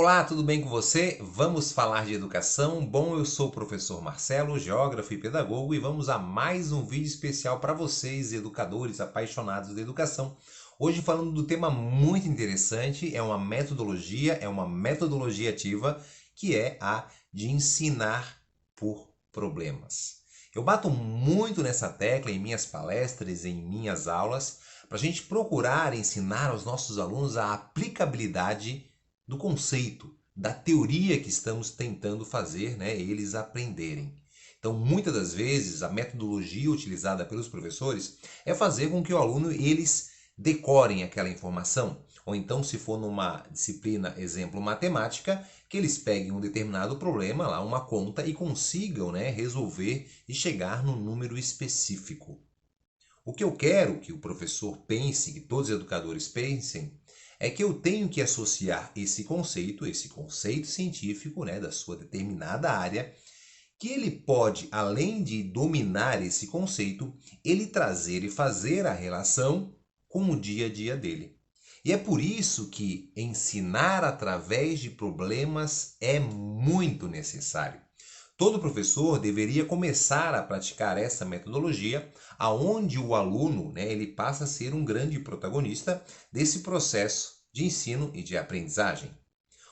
Olá, tudo bem com você? Vamos falar de educação? Bom, eu sou o professor Marcelo, geógrafo e pedagogo, e vamos a mais um vídeo especial para vocês, educadores apaixonados da educação. Hoje falando do tema muito interessante, é uma metodologia ativa, que é a de ensinar por problemas. Eu bato muito nessa tecla em minhas palestras, em minhas aulas, para a gente procurar ensinar aos nossos alunos a aplicabilidade do conceito, da teoria que estamos tentando fazer, eles aprenderem. Então, muitas das vezes, a metodologia utilizada pelos professores é fazer com que o aluno eles decorem aquela informação. Ou então, se for numa disciplina, exemplo, matemática, que eles peguem um determinado problema, lá uma conta, e consigam resolver e chegar no número específico. O que eu quero que o professor pense, que todos os educadores pensem, é que eu tenho que associar esse conceito científico, da sua determinada área, que ele pode, além de dominar esse conceito, ele trazer e fazer a relação com o dia a dia dele. E é por isso que ensinar através de problemas é muito necessário. Todo professor deveria começar a praticar essa metodologia, aonde o aluno, ele passa a ser um grande protagonista desse processo de ensino e de aprendizagem.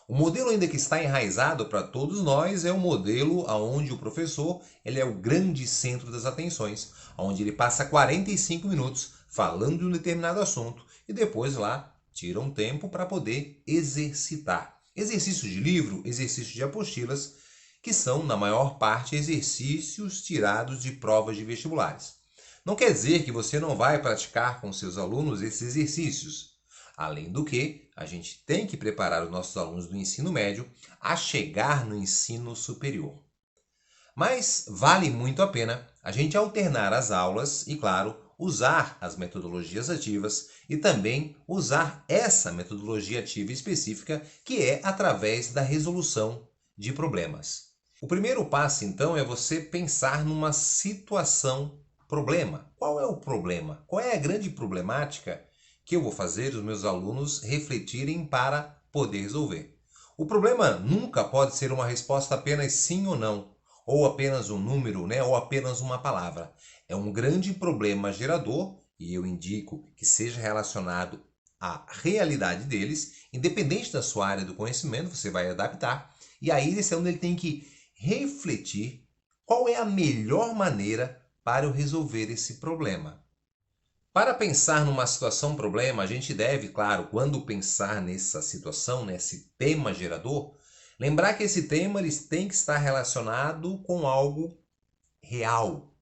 O modelo ainda que está enraizado para todos nós é o modelo onde o professor ele é o grande centro das atenções, onde ele passa 45 minutos falando de um determinado assunto e depois lá tira um tempo para poder exercitar. Exercícios de livro, exercícios de apostilas, que são, na maior parte, exercícios tirados de provas de vestibulares. Não quer dizer que você não vai praticar com seus alunos esses exercícios. Além do que, a gente tem que preparar os nossos alunos do ensino médio a chegar no ensino superior. Mas vale muito a pena a gente alternar as aulas e, claro, usar as metodologias ativas e também usar essa metodologia ativa específica, que é através da resolução de problemas. O primeiro passo, então, é você pensar numa situação problema. Qual é o problema? Qual é a grande problemática que eu vou fazer os meus alunos refletirem para poder resolver? O problema nunca pode ser uma resposta apenas sim ou não, ou apenas um número, ou apenas uma palavra. É um grande problema gerador, e eu indico que seja relacionado à realidade deles, independente da sua área do conhecimento, você vai adaptar. E aí esse aluno ele tem que refletir qual é a melhor maneira para eu resolver esse problema. Para pensar numa situação problema, a gente deve, claro, quando pensar nessa situação, nesse tema gerador, lembrar que esse tema ele tem que estar relacionado com algo real.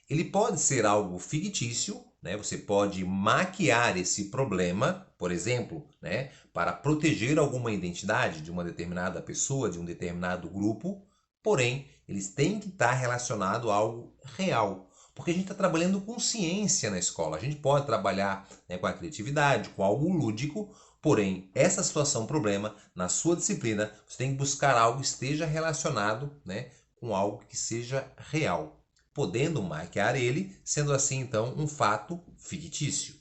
Ele pode ser algo fictício, você pode maquiar esse problema, por exemplo, para proteger alguma identidade de uma determinada pessoa, de um determinado grupo, porém, eles têm que estar relacionados a algo real. Porque a gente está trabalhando com ciência na escola. A gente pode trabalhar com a criatividade, com algo lúdico, porém, essa situação, problema, na sua disciplina, você tem que buscar algo que esteja relacionado com algo que seja real, podendo maquiar ele, sendo assim então um fato fictício.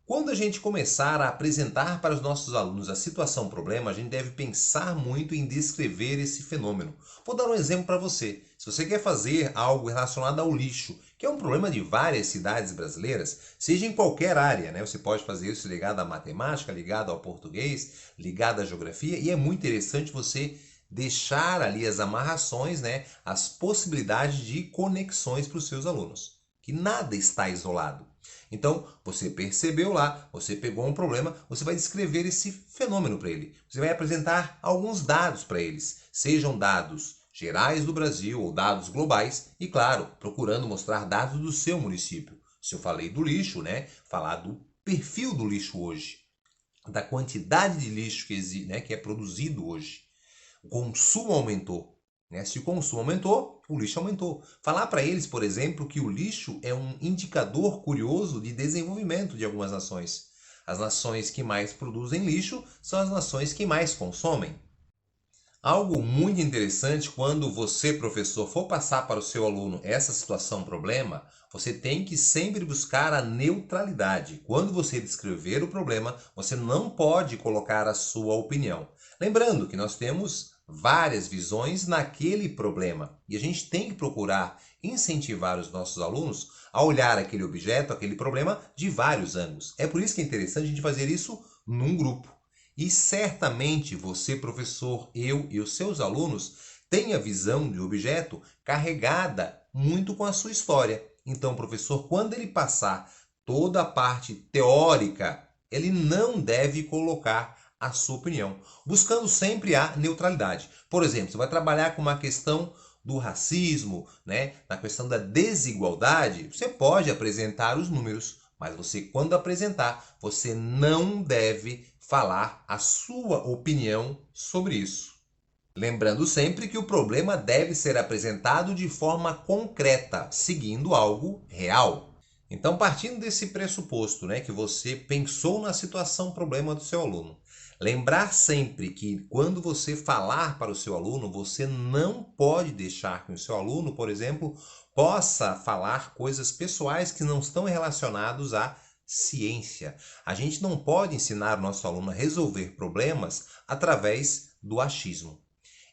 Quando a gente começar a apresentar para os nossos alunos a situação problema, a gente deve pensar muito em descrever esse fenômeno. Vou dar um exemplo para você. Se você quer fazer algo relacionado ao lixo, que é um problema de várias cidades brasileiras, seja em qualquer área, você pode fazer isso ligado à matemática, ligado ao português, ligado à geografia, e é muito interessante você deixar ali as amarrações, as possibilidades de conexões para os seus alunos, que nada está isolado. Então, você percebeu lá, você pegou um problema, você vai descrever esse fenômeno para ele. Você vai apresentar alguns dados para eles, sejam dados gerais do Brasil ou dados globais, e claro, procurando mostrar dados do seu município. Se eu falei do lixo, falar do perfil do lixo hoje, da quantidade de lixo que é produzido hoje. O consumo aumentou. Se o consumo aumentou, o lixo aumentou. Falar para eles, por exemplo, que o lixo é um indicador curioso de desenvolvimento de algumas nações. As nações que mais produzem lixo são as nações que mais consomem. Algo muito interessante quando você, professor, for passar para o seu aluno essa situação, problema, você tem que sempre buscar a neutralidade. Quando você descrever o problema, você não pode colocar a sua opinião. Lembrando que nós temos várias visões naquele problema e a gente tem que procurar incentivar os nossos alunos a olhar aquele objeto, aquele problema de vários ângulos. É por isso que é interessante a gente fazer isso num grupo. E certamente você, professor, eu e os seus alunos têm a visão de objeto carregada muito com a sua história. Então, professor, quando ele passar toda a parte teórica, ele não deve colocar a sua opinião, buscando sempre a neutralidade. Por exemplo, você vai trabalhar com uma questão do racismo, né? Na questão da desigualdade, você pode apresentar os números, mas você, quando apresentar, você não deve falar a sua opinião sobre isso. Lembrando sempre que o problema deve ser apresentado de forma concreta, seguindo algo real. Então, partindo desse pressuposto, né, que você pensou na situação problema do seu aluno, lembrar sempre que quando você falar para o seu aluno, você não pode deixar que o seu aluno, por exemplo, possa falar coisas pessoais que não estão relacionadas à ciência. A gente não pode ensinar o nosso aluno a resolver problemas através do achismo.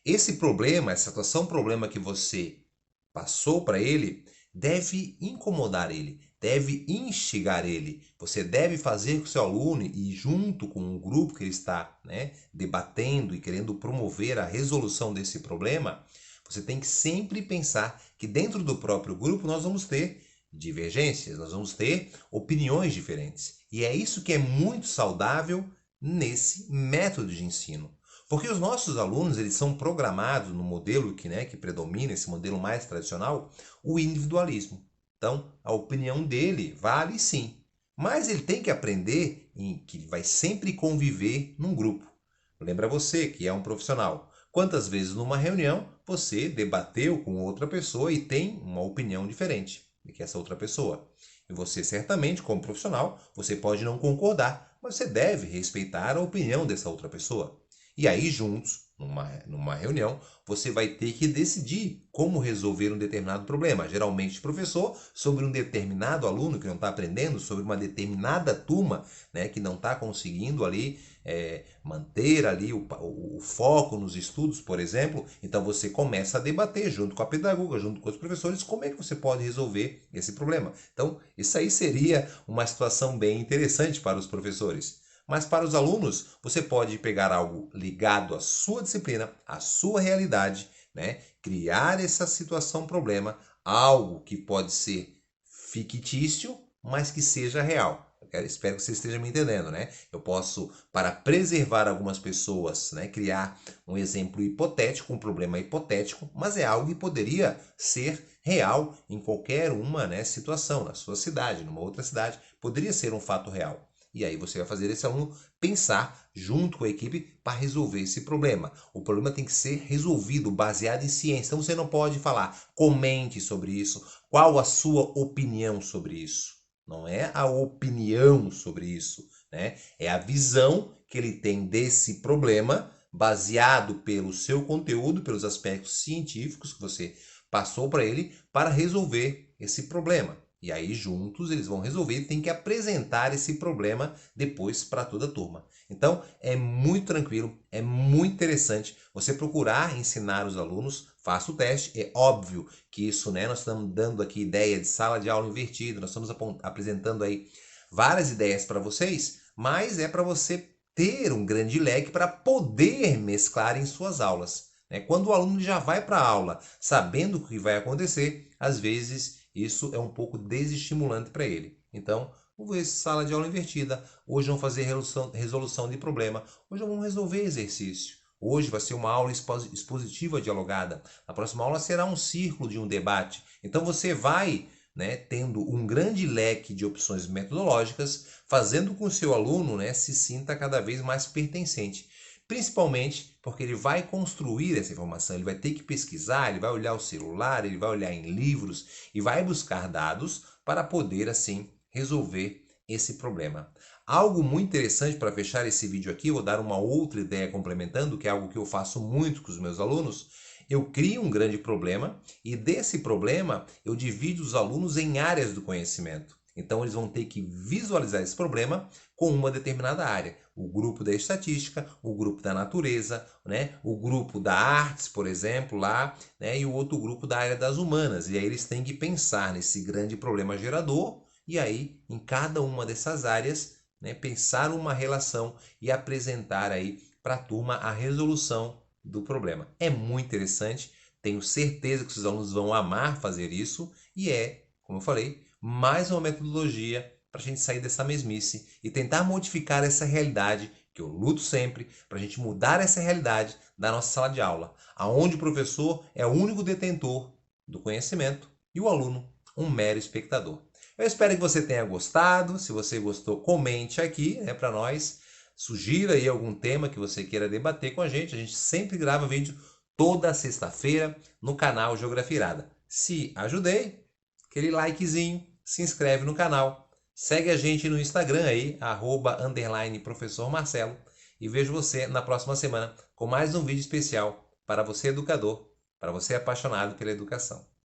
Esse problema, essa situação problema que você passou para ele, deve incomodar ele, deve instigar ele. Você deve fazer com o seu aluno e junto com o grupo que ele está, né, debatendo e querendo promover a resolução desse problema, você tem que sempre pensar que dentro do próprio grupo nós vamos ter divergências, nós vamos ter opiniões diferentes. E é isso que é muito saudável nesse método de ensino. Porque os nossos alunos, eles são programados no modelo que predomina, esse modelo mais tradicional, o individualismo. Então, a opinião dele vale sim, mas ele tem que aprender que vai sempre conviver num grupo. Lembra você que é um profissional. Quantas vezes numa reunião você debateu com outra pessoa e tem uma opinião diferente do que essa outra pessoa? E você certamente, como profissional, você pode não concordar, mas você deve respeitar a opinião dessa outra pessoa. E aí, juntos, numa reunião, você vai ter que decidir como resolver um determinado problema. Geralmente, o professor, sobre um determinado aluno que não está aprendendo, sobre uma determinada turma, né, que não está conseguindo ali manter ali o foco nos estudos, por exemplo. Então, você começa a debater junto com a pedagoga, junto com os professores, como é que você pode resolver esse problema. Então, isso aí seria uma situação bem interessante para os professores. Mas para os alunos, você pode pegar algo ligado à sua disciplina, à sua realidade, né? Criar essa situação problema, algo que pode ser fictício, mas que seja real. Espero que você esteja me entendendo, né? Eu posso, para preservar algumas pessoas, né, criar um exemplo hipotético, um problema hipotético, mas é algo que poderia ser real em qualquer uma, né, situação, na sua cidade, numa outra cidade, poderia ser um fato real. E aí você vai fazer esse aluno pensar junto com a equipe para resolver esse problema. O problema tem que ser resolvido baseado em ciência. Então você não pode falar, comente sobre isso, qual a sua opinião sobre isso. Não é a opinião sobre isso, né? É a visão que ele tem desse problema baseado pelo seu conteúdo, pelos aspectos científicos que você passou para ele para resolver esse problema. E aí juntos eles vão resolver e tem que apresentar esse problema depois para toda a turma. Então é muito tranquilo, é muito interessante você procurar ensinar os alunos, faça o teste. É óbvio que isso, né, nós estamos dando aqui ideia de sala de aula invertida, nós estamos apresentando aí várias ideias para vocês, mas é para você ter um grande leque para poder mesclar em suas aulas. Né? Quando o aluno já vai para a aula sabendo o que vai acontecer, às vezes isso é um pouco desestimulante para ele. Então, vamos ver sala de aula invertida. Hoje vamos fazer resolução de problema. Hoje vamos resolver exercício. Hoje vai ser uma aula expositiva dialogada. Na próxima aula será um círculo de um debate. Então você vai, né, tendo um grande leque de opções metodológicas, fazendo com que o seu aluno, né, se sinta cada vez mais pertencente. Principalmente porque ele vai construir essa informação, ele vai ter que pesquisar, ele vai olhar o celular, ele vai olhar em livros e vai buscar dados para poder, assim, resolver esse problema. Algo muito interessante para fechar esse vídeo aqui, vou dar uma outra ideia complementando, que é algo que eu faço muito com os meus alunos. Eu crio um grande problema e desse problema eu divido os alunos em áreas do conhecimento. Então eles vão ter que visualizar esse problema com uma determinada área. O grupo da estatística, o grupo da natureza, né? O grupo da artes, por exemplo, lá, né? E o outro grupo da área das humanas. E aí eles têm que pensar nesse grande problema gerador e aí, em cada uma dessas áreas, né, pensar uma relação e apresentar aí para a turma a resolução do problema. É muito interessante, tenho certeza que os alunos vão amar fazer isso e é, como eu falei, mais uma metodologia para a gente sair dessa mesmice e tentar modificar essa realidade que eu luto sempre para a gente mudar essa realidade da nossa sala de aula, aonde o professor é o único detentor do conhecimento e o aluno um mero espectador. Eu espero que você tenha gostado. Se você gostou, comente aqui, né, para nós. Sugira aí algum tema que você queira debater com a gente. A gente sempre grava vídeo toda sexta-feira no canal Geografia Irada. Se ajudei, aquele likezinho, se inscreve no canal. Segue a gente no Instagram aí, @professor Marcelo. E vejo você na próxima semana com mais um vídeo especial para você educador, para você apaixonado pela educação.